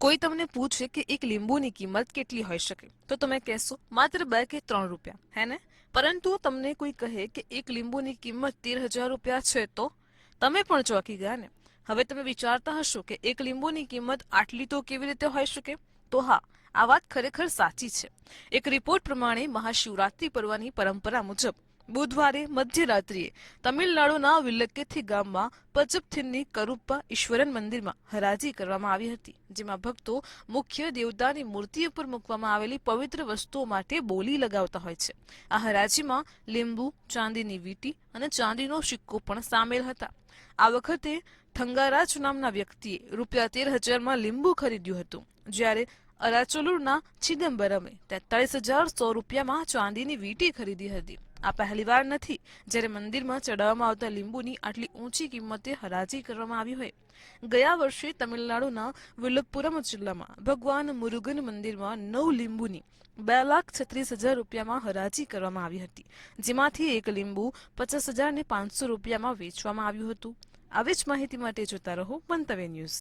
કોઈ તમને પૂછે કે એક લીંબુની કિંમત કેટલી હોઈ શકે તો તમે કહેશો માત્ર 2 કે 3 રૂપિયા, હે ને? પરંતુ તમને કોઈ કહે કે એક લીંબુની કિંમત 13,000 રૂપિયા છે તો તમે પણ ચોંકી ગયા ને? હવે તમે વિચારતા હશો કે એક લીંબુની કિંમત આટલી તો કેવી રીતે હોઈ શકે? તો હા, આ વાત ખરેખર સાચી છે. એક રિપોર્ટ પ્રમાણે મહાશિવરાત્રી પર્વની પરંપરા મુજબ બુધવારે મધ્યરાત્રિએ તમિલનાડુના વિલ્લકેથી ગામમાં પચપથિન્ની કરુપ્પા ઈશ્વરન મંદિરમાં હરાજી કરવામાં આવી હતી, જેમાં ભક્તો મુખ્ય દેવતાની મૂર્તિ ઉપર મૂકવામાં આવેલી પવિત્ર વસ્તુઓ માટે બોલી લગાવતા હોય છે. આ હરાજીમાં લીંબુ, ચાંદીની વીંટી અને ચાંદીનો સિક્કો પણ સામેલ હતા. આ વખતે થંગારાજ નામના વ્યક્તિએ રૂપિયા 13,000માં લીંબુ ખરીદ્યું હતું, જ્યારે અરાચલુરના ચિદમ્બરમે 43,100 રૂપિયામાં ચાંદીની વીંટી ખરીદી હતી. આ પહેલીવાર નથી જ્યારે મંદિરમાં ચડાવવામાં આવતા લીંબુની આટલી ઊંચી કિંમતે હરાજી કરવામાં આવી હોય. ગયા વર્ષે તમિલનાડુના વિલ્લુપુરમ જિલ્લામાં ભગવાન મુરુગન મંદિરમાં 9 લીંબુની 2,36,000 રૂપિયામાં હરાજી કરવામાં આવી હતી, જેમાંથી એક લીંબુ 50,500 રૂપિયામાં વેચવામાં આવ્યું હતું. આવી જ માહિતી માટે જોતા રહો મંતવ્ય ન્યૂઝ.